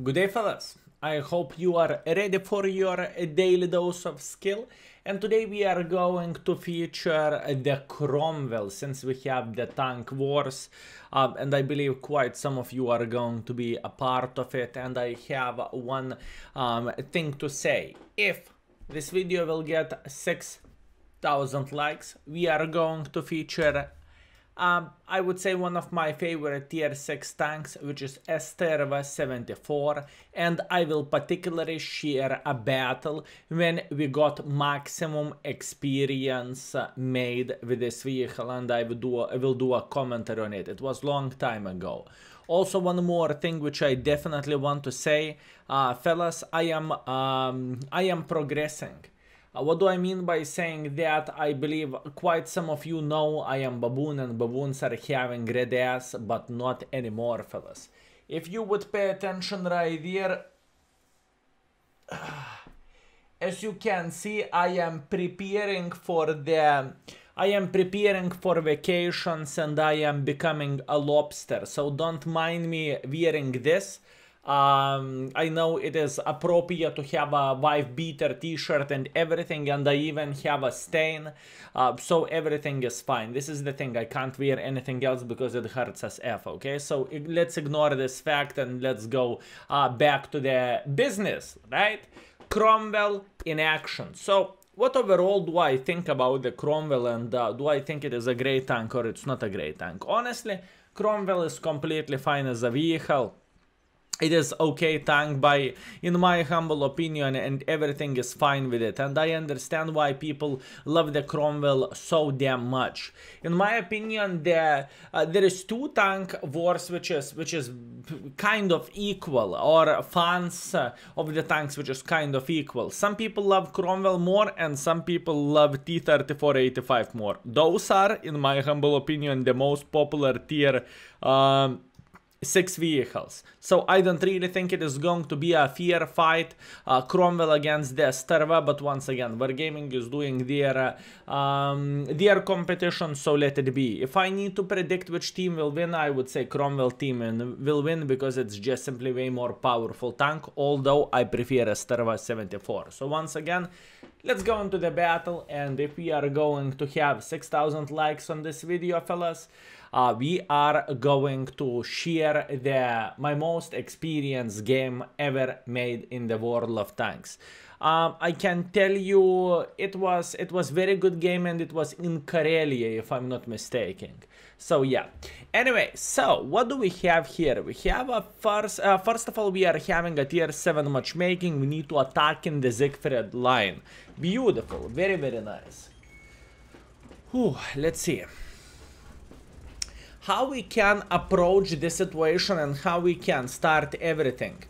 Good day, fellas. I hope you are ready for your daily dose of skill. And today we are going to feature the Cromwell, since we have the tank wars. And I believe quite some of you are going to be a part of it. And I have one thing to say. If this video will get 6,000 likes, we are going to feature I would say one of my favorite tier 6 tanks, which is Esterva 74, and I will particularly share a battle when we got maximum experience made with this vehicle, and I will do a commentary on it. It was long time ago. Also, one more thing which I definitely want to say, fellas, I am progressing. What do I mean by saying that? I believe quite some of you know I am baboon, and baboons are having red ass, but not anymore, fellas. If you would pay attention right here, as you can see, I am preparing for vacations, and I am becoming a lobster. So don't mind me wearing this. I know it is appropriate to have a wife beater t-shirt and everything, and I even have a stain, so everything is fine. This is the thing, I can't wear anything else because it hurts as F, okay? So let's ignore this fact and let's go back to the business, right? Cromwell in action. So what overall do I think about the Cromwell, and do I think it is a great tank or it's not a great tank? Honestly, Cromwell is completely fine as a vehicle. It is okay tank in my humble opinion, and everything is fine with it, and I understand why people love the Cromwell so damn much. In my opinion, there is two tank wars which is kind of equal, or fans of the tanks which is kind of equal. Some people love Cromwell more and some people love T-3485 more. Those are, in my humble opinion, the most popular tier 6 vehicles. So I don't really think it is going to be a fair fight, Cromwell against the Esterva, but once again, Wargaming is doing their competition, so let it be. If I need to predict which team will win, I would say Cromwell team will win, because it's just simply way more powerful tank, although I prefer Esterva 74. So once again, let's go into the battle, and if we are going to have 6,000 likes on this video, fellas, we are going to share my most experienced game ever made in the world of tanks. I can tell you it was very good game, and it was in Karelia, if I'm not mistaken. So yeah. Anyway, so what do we have here? We have a first of all, we are having a tier 7 matchmaking. We need to attack in the Siegfried line. Beautiful, very nice. Whew, let's see how we can approach the situation and how we can start everything.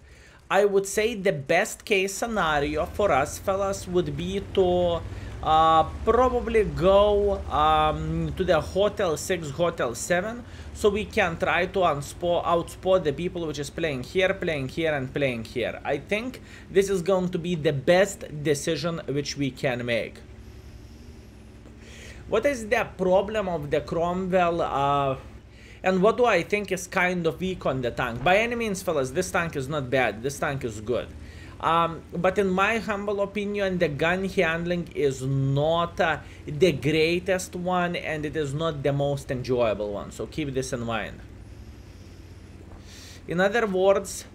I would say the best case scenario for us, fellas, would be to probably go to the Hotel 6, Hotel 7, so we can try to outspot the people which is playing here, and playing here. I think this is going to be the best decision which we can make. What is the problem of the Cromwell? And what do I think is kind of weak on the tank? By any means, fellas, this tank is not bad. This tank is good. But in my humble opinion, the gun handling is not the greatest one, and it is not the most enjoyable one. So keep this in mind. In other words,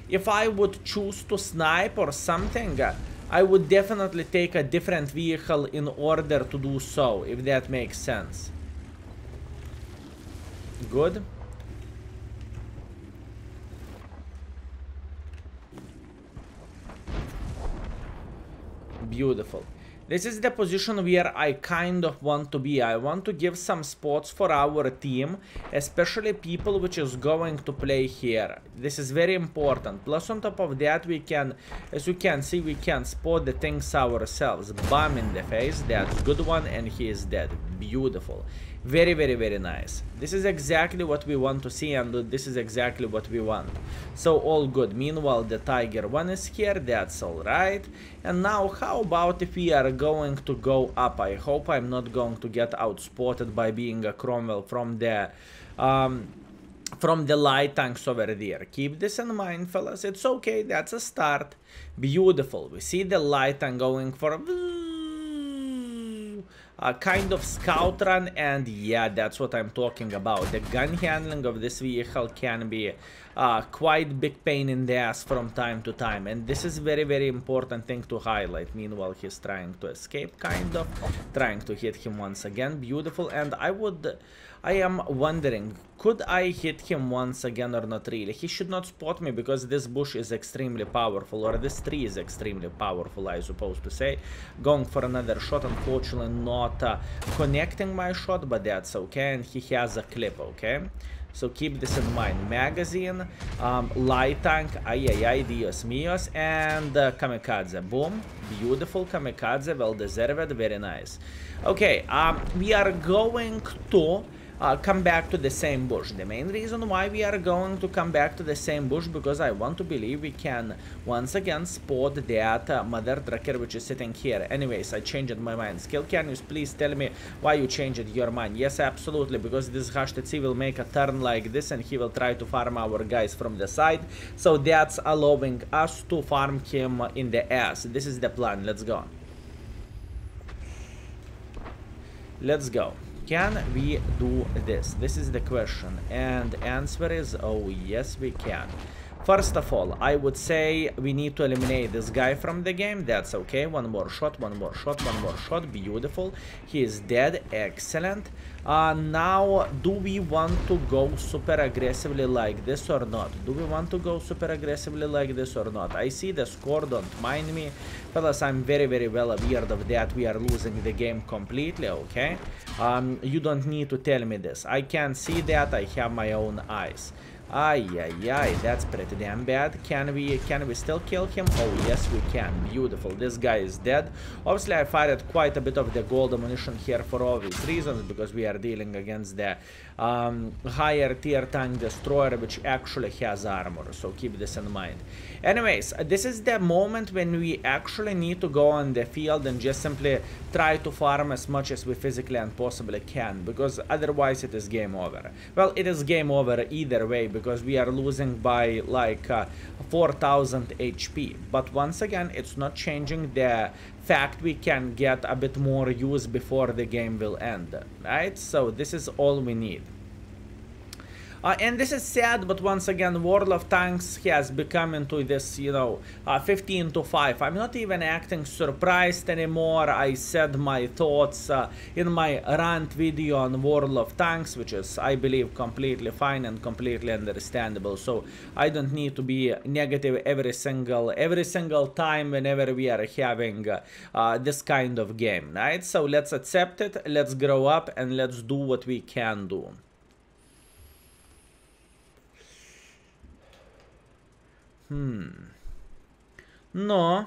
if I would choose to snipe or something, I would definitely take a different vehicle in order to do so, if that makes sense. Good. Beautiful. This is the position where I kind of want to be. I want to give some spots for our team, especially people which is going to play here. This is very important. Plus on top of that, we can, as you can see, we can spot the things ourselves. Bam in the face. That's good one, and he is dead. Beautiful. Very nice. This is exactly what we want to see, and this is exactly what we want. So all good. Meanwhile, the Tiger 1 is here. That's alright. And now, how about if we are going to go up? I hope I'm not going to get outspotted by being a Cromwell from the from the light tanks over there. Keep this in mind, fellas. It's okay. That's a start. Beautiful. We see the light tank going for a kind of scout run, and yeah, that's what I'm talking about. The gun handling of this vehicle can be quite big pain in the ass from time to time, and this is very important thing to highlight. Meanwhile, he's trying to escape, kind of trying to hit him once again. Beautiful. And I am wondering, could I hit him once again or not really? He should not spot me because this bush is extremely powerful, or this tree is extremely powerful, I suppose to say. Going for another shot, unfortunately not connecting my shot, but that's okay, and he has a clip, okay? So keep this in mind. Magazine, light tank, ay, Dios míos, and kamikaze. Boom. Beautiful kamikaze, well deserved, very nice. Okay, we are going to come back to the same bush. The main reason why we are going to come back to the same bush, because I want to believe we can once again spot that mother trucker which is sitting here. Anyways, I changed my mind. Skill, can you please tell me why you changed your mind? Yes, absolutely, because this HTC will make a turn like this and he will try to farm our guys from the side. So that's allowing us to farm him in the ass. This is the plan. Let's go. Let's go. Can we do this? This is the question, and answer is, oh yes we can. First of all, I would say we need to eliminate this guy from the game. That's okay. One more shot, one more shot, one more shot. Beautiful. He is dead. Excellent. Now, do we want to go super aggressively like this or not? Do we want to go super aggressively like this or not? I see the score, don't mind me. Fellas, I'm very well aware of that. We are losing the game completely, okay? You don't need to tell me this. I can see that. I have my own eyes. Ay, that's pretty damn bad. Can we still kill him? Oh yes, we can. Beautiful. This guy is dead. Obviously, I fired quite a bit of the gold ammunition here for obvious reasons, because we are dealing against the higher tier tank destroyer, which actually has armor, so keep this in mind. Anyways, this is the moment when we actually need to go on the field and just simply try to farm as much as we physically and possibly can, because otherwise it is game over. Well, it is game over either way, because we are losing by like 4000 HP. But once again, it's not changing the fact we can get a bit more use before the game will end, right? So this is all we need. And this is sad, but once again, World of Tanks has become into this, you know, 15-5. I'm not even acting surprised anymore. I said my thoughts in my rant video on World of Tanks, which is, I believe, completely fine and completely understandable. So I don't need to be negative every single time whenever we are having this kind of game, right? So let's accept it, let's grow up, and let's do what we can do. No.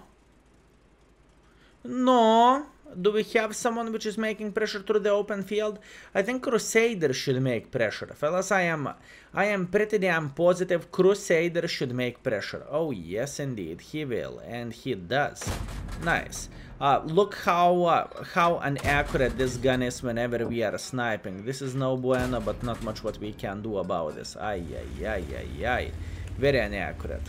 Do we have someone which is making pressure through the open field? I think Crusader should make pressure. Fellas, I am pretty damn positive Crusader should make pressure. Oh, yes, indeed. He will. And he does. Nice. Look how inaccurate this gun is whenever we are sniping. This is no bueno, but not much what we can do about this. Ay. Very inaccurate.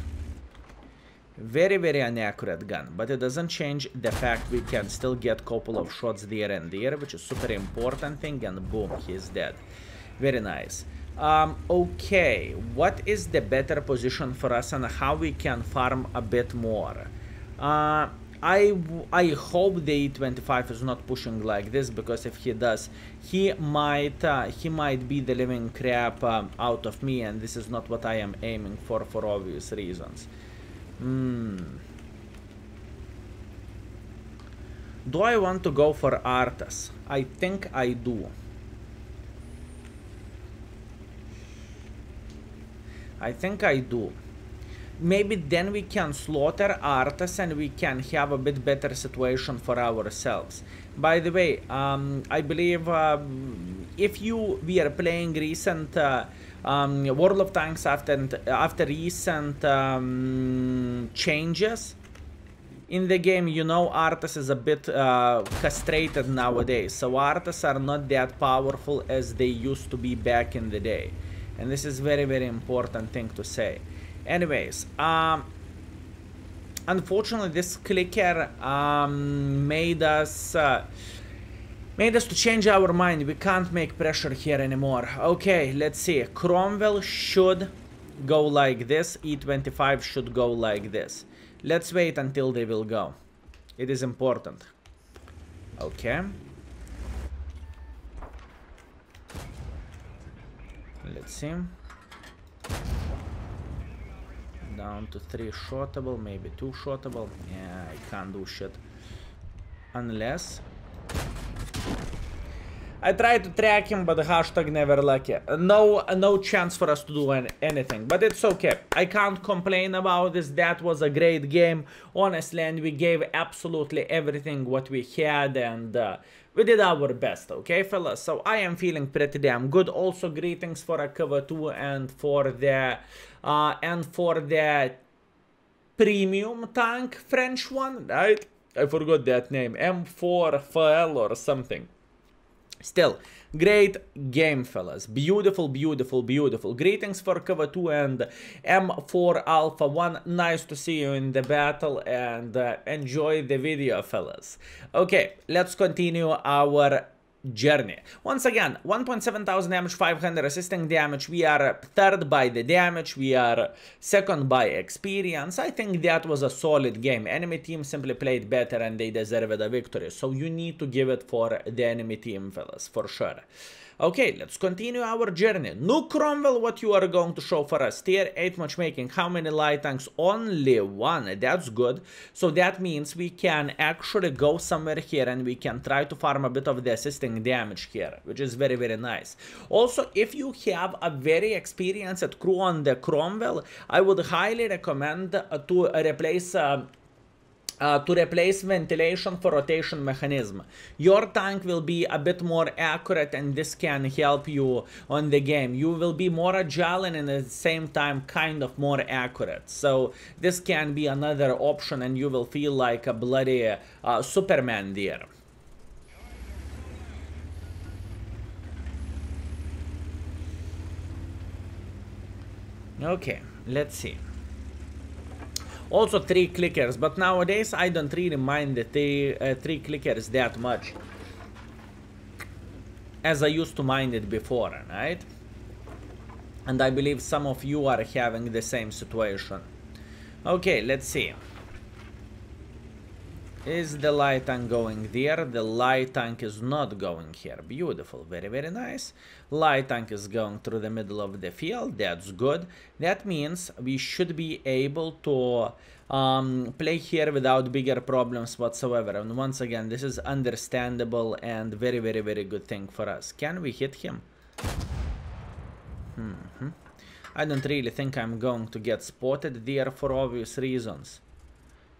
Very inaccurate gun, but it doesn't change the fact we can still get a couple of shots there and there, which is super important thing, and boom, he's dead. Very nice. Okay, what is the better position for us and how we can farm a bit more? I hope the E25 is not pushing like this, because if he does, he might be the living crap out of me, and this is not what I am aiming for obvious reasons. Do I want to go for Artas? I think I do. Maybe then we can slaughter Artas and we can have a bit better situation for ourselves. By the way, I believe if we are playing recent World of Tanks after recent changes in the game, you know, Artas is a bit castrated nowadays. So Artas are not that powerful as they used to be back in the day. And this is very, very important thing to say. Anyways, unfortunately, this clicker made us to change our mind. We can't make pressure here anymore. Okay, let's see. Cromwell should go like this. E25 should go like this. Let's wait until they will go. It is important. Okay. Let's see. Down to 3 shotable, maybe 2 shotable. Yeah, I can't do shit. Unless... I tried to track him, but hashtag never lucky. No chance for us to do anything, but it's okay. I can't complain about this. That was a great game, honestly, and we gave absolutely everything what we had, and we did our best, okay, fellas? So I am feeling pretty damn good. Also, greetings for a cover 2 and for the premium tank, French one, right? I forgot that name, M4FL or something. Still, great game, fellas. Beautiful, beautiful, beautiful. Greetings for cover 2 and M4 Alpha 1. Nice to see you in the battle, and enjoy the video, fellas. Okay, let's continue our journey. Once again, 1.7 thousand damage, 500 assisting damage. We are third by the damage. We are second by experience. I think that was a solid game. Enemy team simply played better and they deserved a victory. So you need to give it for the enemy team, fellas, for sure. Okay, let's continue our journey. New Cromwell, what you are going to show for us? Tier 8 matchmaking. How many light tanks? Only 1. That's good. So that means we can actually go somewhere here and we can try to farm a bit of the assisting damage here, which is very, very nice. Also, if you have a very experienced crew on the Cromwell, I would highly recommend to replace ventilation for rotation mechanism. Your tank will be a bit more accurate and this can help you on the game. You will be more agile and at the same time kind of more accurate. So this can be another option and you will feel like a bloody Superman there. Okay, let's see. Also 3 clickers, but nowadays I don't really mind the 3 clickers that much as I used to mind it before, right? And I believe some of you are having the same situation. Okay, let's see. Is the light tank going there? The light tank is not going here. Beautiful, very, very nice. Light tank is going through the middle of the field. That's good. That means we should be able to play here without bigger problems whatsoever. And once again, this is understandable and very, very, very good thing for us. Can we hit him? I don't really think I'm going to get spotted there for obvious reasons.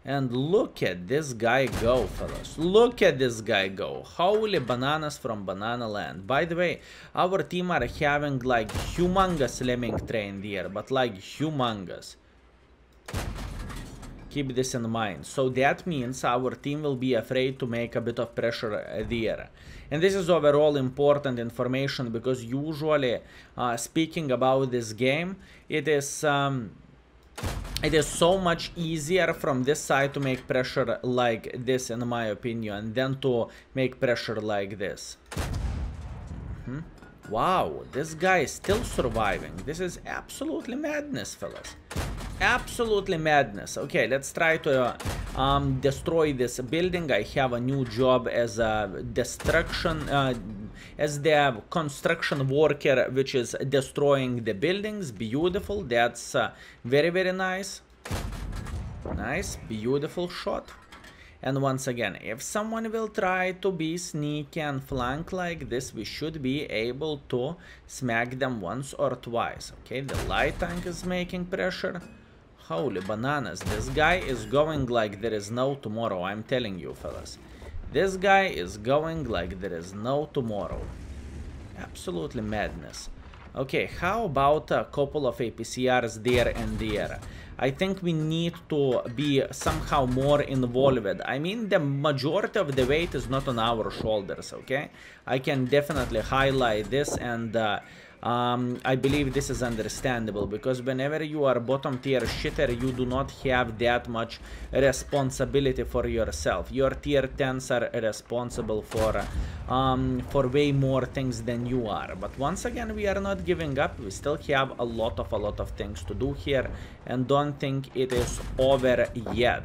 And look at this guy go, fellas. Look at this guy go. Holy bananas from Banana Land. By the way, our team are having like humongous lemming train there, but like humongous. Keep this in mind. So that means our team will be afraid to make a bit of pressure there. And this is overall important information because usually, speaking about this game, it is so much easier from this side to make pressure like this, in my opinion, than to make pressure like this. Wow, this guy is still surviving. This is absolutely madness, fellas. Absolutely madness. Okay, let's try to destroy this building. I have a new job as a as the construction worker, which is destroying the buildings. Beautiful. That's very, very nice. Nice, beautiful shot. And once again, if someone will try to be sneaky and flank like this, we should be able to smack them once or twice. Okay, the light tank is making pressure. Holy bananas, this guy is going like there is no tomorrow, I'm telling you, fellas. This guy is going like there is no tomorrow. Absolutely madness. Okay, how about a couple of APCRs there and there? I think we need to be somehow more involved. I mean, the majority of the weight is not on our shoulders, okay? I can definitely highlight this and I believe this is understandable, because whenever you are bottom tier shitter, you do not have that much responsibility for yourself. Your tier 10s are responsible for way more things than you are. But once again, we are not giving up. We still have a lot of things to do here, and don't think it is over yet.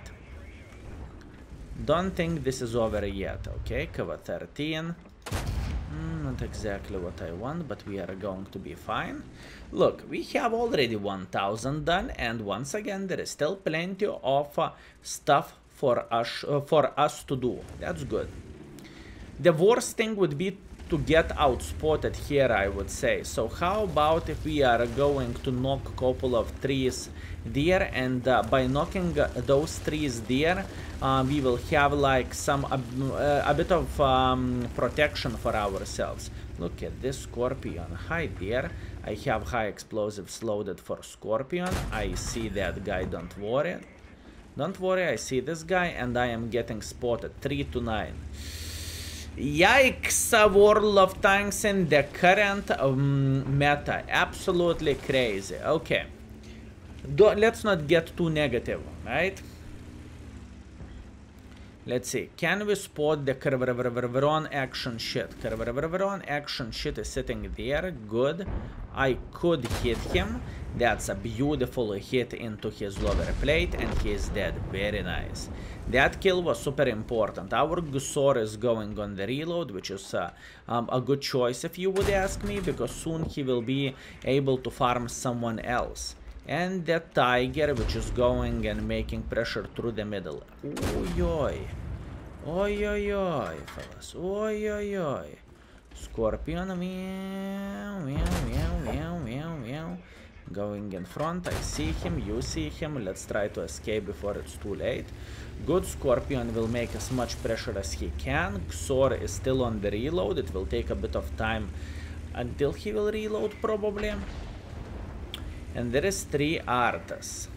Don't think this is over yet. Okay, cover 13. Not exactly what I want, but we are going to be fine. Look, we have already 1000 done, and once again, there is still plenty of stuff for us to do. That's good. The worst thing would be to get outspotted here, I would say. So how about if we are going to knock a couple of trees there, and by knocking those trees there, we will have like a bit of protection for ourselves. Look at this Scorpion. Hi there. I have high explosives loaded for Scorpion. I see that guy, don't worry. Don't worry, I see this guy, and I am getting spotted. 3 to 9. Yikes, World of Tanks in the current meta. Absolutely crazy. Okay. Let's not get too negative, right? Let's see. Can we spot the Cromwell action shit? Cromwell action shit is sitting there. Good. I could hit him. That's a beautiful hit into his lower plate, and he is dead. Very nice. That kill was super important. Our Gusor is going on the reload, which is a good choice if you would ask me, because soon he will be able to farm someone else. And the Tiger, which is going and making pressure through the middle. Oi, oi. Oi, oi, oi, fellas. Oi, oi, oi. Scorpion, meow, meow, meow, meow, meow, meow. Going in front, I see him, you see him. Let's try to escape before it's too late. Good, Scorpion will make as much pressure as he can. Xor is still on the reload. It will take a bit of time until he will reload, probably. And there is 3 Artas.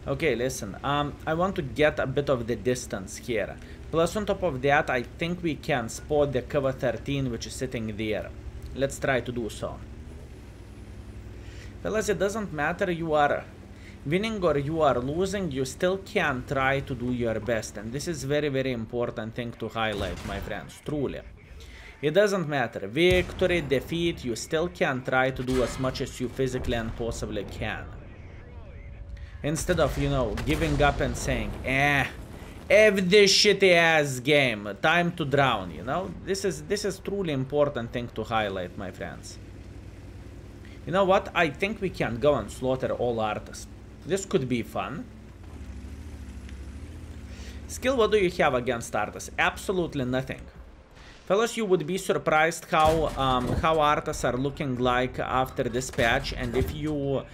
Okay, listen. I want to get a bit of the distance here. Plus, on top of that, I think we can spot the cover 13, which is sitting there. Let's try to do so. Fellas, it doesn't matter you are winning or you are losing, you still can try to do your best. And this is very, very important thing to highlight, my friends, truly. It doesn't matter. Victory, defeat, you still can try to do as much as you physically and possibly can. Instead of, you know, giving up and saying, F this shitty ass game, time to drown, you know? This is truly important thing to highlight, my friends. You know what? I think we can go and slaughter all Artas. This could be fun. Skill, what do you have against Artas? Absolutely nothing. Fellas, you would be surprised how Artas are looking like after this patch, and if you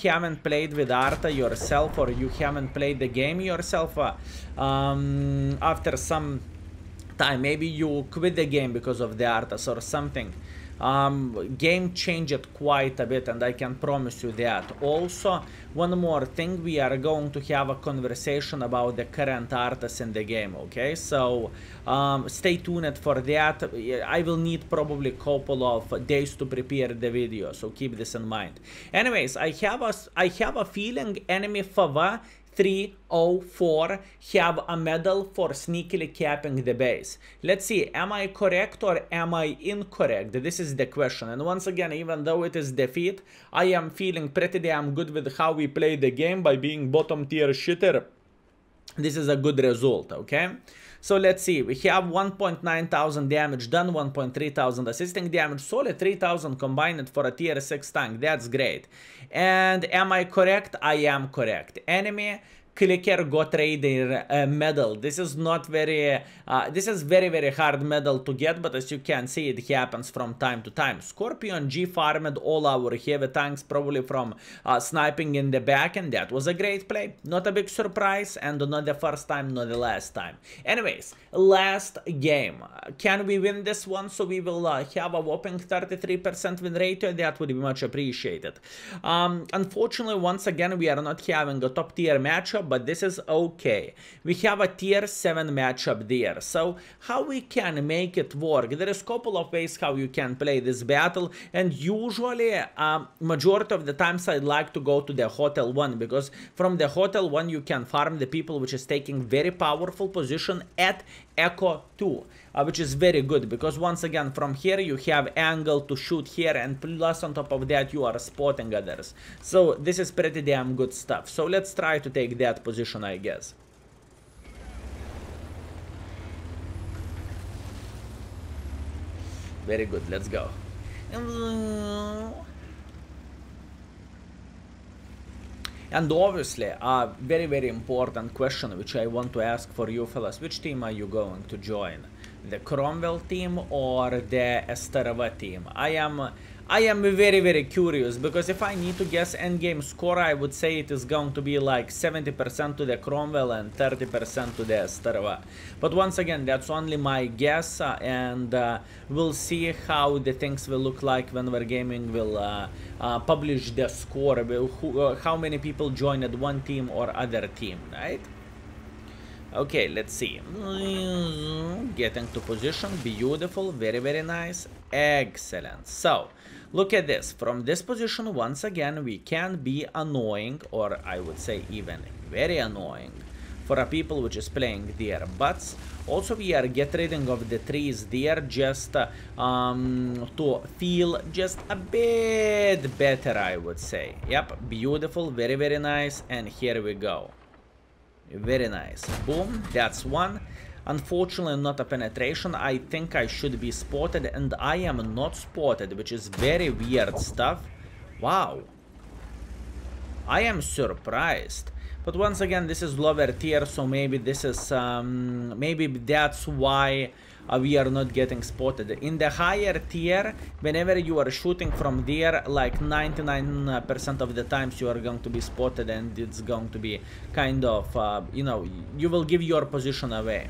haven't played with Arta yourself, or you haven't played the game yourself, after some time, maybe you quit the game because of the Artas or something. Game changed quite a bit, and I can promise you that. Also, one more thing, we are going to have a conversation about the current Artas in the game, okay? So, stay tuned for that. I will need probably a couple of days to prepare the video, so keep this in mind. Anyways, I have a feeling enemy Fava 304 have a medal for sneakily capping the base. Let's see, am I correct or am I incorrect? This is the question. And once again, even though it is defeat, I am feeling pretty damn good with how we play the game by being bottom tier shitter. This is a good result, okay? So let's see, we have 1.9 thousand damage done, 1.3 thousand assisting damage, solid 3,000 combined for a tier 6 tank. That's great. And am I correct? I am correct. Enemy clicker got raider medal. This is not very this is very hard medal to get, but as you can see, it happens from time to time. Scorpion G farmed all our heavy tanks, probably from sniping in the back, and that was a great play. Not a big surprise, and not the first time, not the last time. Anyways, last game. Can we win this one? So we will have a whopping 33% win ratio. That would be much appreciated. Unfortunately, once again, we are not having a top tier matchup. matchup, but this is okay. We have a tier 7 matchup there. So how we can make it work? There is a couple of ways how you can play this battle, and usually majority of the times I like to go to the Hotel 1, because from the Hotel 1 you can farm the people which is taking very powerful position at Echo 2, which is very good, because once again from here you have angle to shoot here, and plus on top of that you are spotting others. So this is pretty damn good stuff. So let's try to take that position, I guess. Very good, let's go. And obviously, a very important question which I want to ask for you fellas: which team are you going to join? The Cromwell team or the Esterava team? I am very curious, because if I need to guess endgame score, I would say it is going to be like 70% to the Cromwell and 30% to the Esterava. But once again, that's only my guess, and we'll see how the things will look like when Wargaming will publish the score, how many people joined one team or other team, right? Okay, let's see. Getting to position, beautiful, very nice, excellent. So, look at this. From this position, once again, we can be annoying, or I would say even very annoying, for a people which is playing their butts. Also, we are getting rid of the trees there, just to feel just a bit better, I would say. Yep, beautiful, very nice, and here we go. Very nice. Boom, that's one. Unfortunately, not a penetration. I think I should be spotted, and I am not spotted, which is very weird stuff. Wow. I am surprised. But once again, this is lower tier, so maybe this is maybe that's why we are not getting spotted. In the higher tier, whenever you are shooting from there, like 99% of the times you are going to be spotted, and it's going to be kind of, you know, you will give your position away.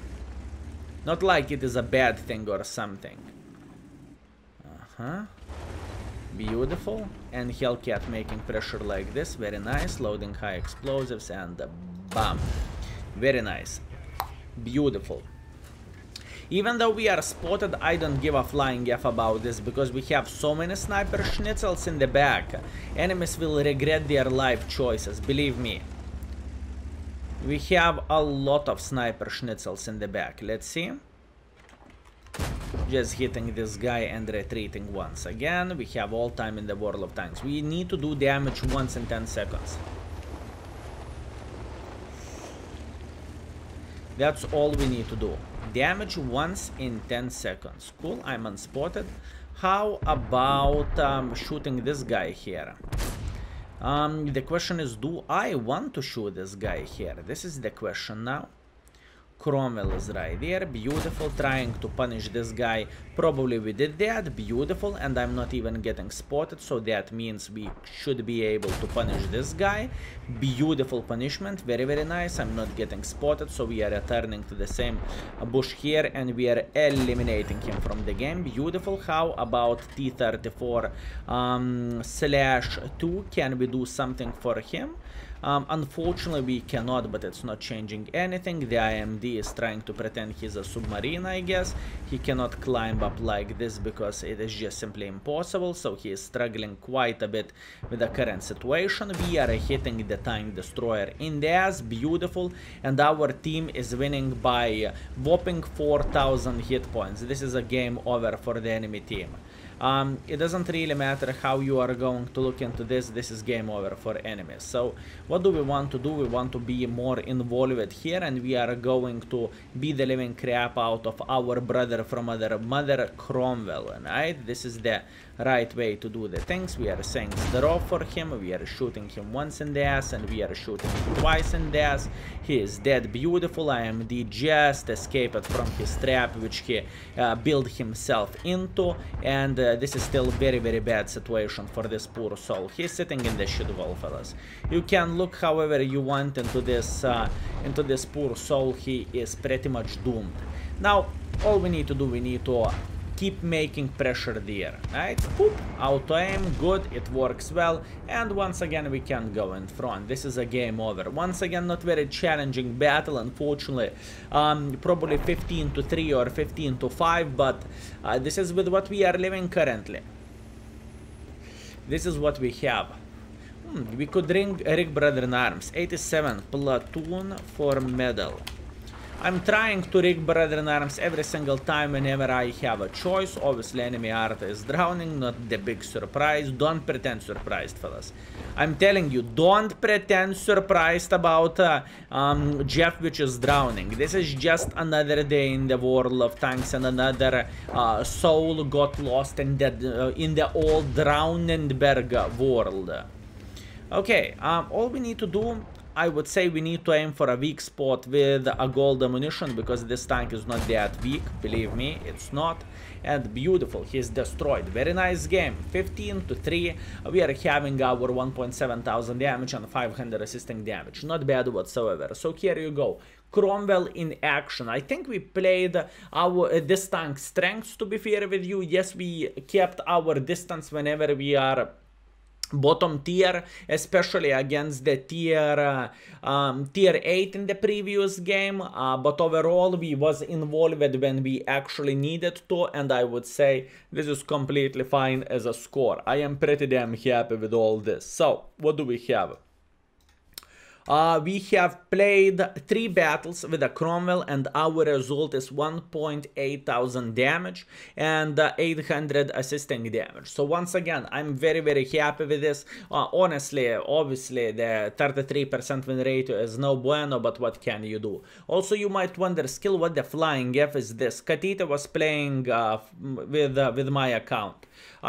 Not like it is a bad thing or something. Beautiful. And Hellcat making pressure like this. Very nice. Loading high explosives, and bam. Very nice. Beautiful. Even though we are spotted, I don't give a flying F about this, because we have so many sniper schnitzels in the back. Enemies will regret their life choices, believe me. We have a lot of sniper schnitzels in the back. Let's see. Just hitting this guy and retreating once again. We have all time in the world of tanks. We need to do damage once in 10 seconds. That's all we need to do. Damage once in 10 seconds. Cool, I'm unspotted. How about shooting this guy here? The question is, do I want to shoot this guy here? This is the question now. Cromwell is right there, beautiful, trying to punish this guy. Probably we did that, beautiful, and I'm not even getting spotted, so that means we should be able to punish this guy. Beautiful punishment, very nice. I'm not getting spotted, so we are returning to the same bush here, and we are eliminating him from the game. Beautiful. How about T-34 /2? Can we do something for him? Unfortunately, we cannot, but it's not changing anything. The IMD is trying to pretend he's a submarine, I guess. He cannot climb up like this because it is just simply impossible, so he is struggling quite a bit with the current situation. We are hitting the tank destroyer in the ass, beautiful, and our team is winning by whopping 4,000 hit points. This is a game over for the enemy team. It doesn't really matter how you are going to look into this, this is game over for enemies. So what do we want to do? We want to be more involved here, and we are going to beat the living crap out of our brother from another mother, Cromwell, right? This is the right way to do the things. We are saying throw for him, we are shooting him once in the ass, and we are shooting him twice in the ass. He is dead, beautiful. IMD just escaped from his trap, which he built himself into, and this is still very bad situation for this poor soul. He's sitting in the shit wall, fellas. You can look however you want into this poor soul. He is pretty much doomed. Now all we need to do, we need to keep making pressure there, right? Boop, auto aim, good, it works well, and once again we can go in front. This is a game over. Once again, not very challenging battle, unfortunately. Probably 15-3 or 15-5, but this is with what we are living currently. This is what we have. We could rig Brother in Arms. 87 platoon for medal. I'm trying to rig Brother in Arms every single time whenever I have a choice. Obviously, enemy Arta is drowning, not the big surprise. Don't pretend surprised, fellas. I'm telling you, don't pretend surprised about Jeff, which is drowning. This is just another day in the world of tanks, and another soul got lost in the old Drownenberg world. Okay, all we need to do, I would say we need to aim for a weak spot with a gold ammunition, because this tank is not that weak, believe me, it's not. And beautiful, he's destroyed. Very nice game. 15-3. We are having our 1,700 damage and 500 assisting damage. Not bad whatsoever. So here you go. Cromwell in action. I think we played this tank strengths, to be fair with you. Yes, we kept our distance whenever we are bottom tier, especially against the tier 8 in the previous game, but overall we was involved when we actually needed to, and I would say this is completely fine as a score. I am pretty damn happy with all this. So what do we have? We have played 3 battles with a Cromwell, and our result is 1,800 damage and 800 assisting damage. So once again, I'm very happy with this. Honestly, obviously the 33% win rate is no bueno, but what can you do? Also, you might wonder, skill, what the flying F is this? Katita was playing with my account.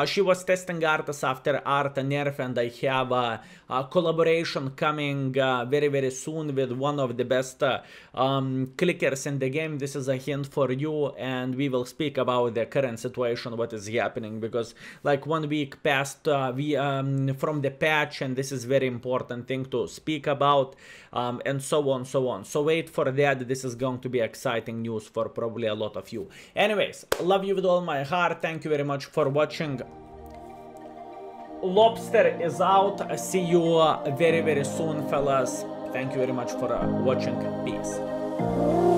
She was testing Artas after Arta nerf, and I have a collaboration coming very soon with one of the best clickers in the game. This is a hint for you, and we will speak about the current situation, what is happening, because like 1 week passed from the patch, and this is very important thing to speak about, and so on. So wait for that. This is going to be exciting news for probably a lot of you. Anyways, love you with all my heart. Thank you very much for watching. Lobster is out. See you very soon, fellas. Thank you very much for watching. Peace.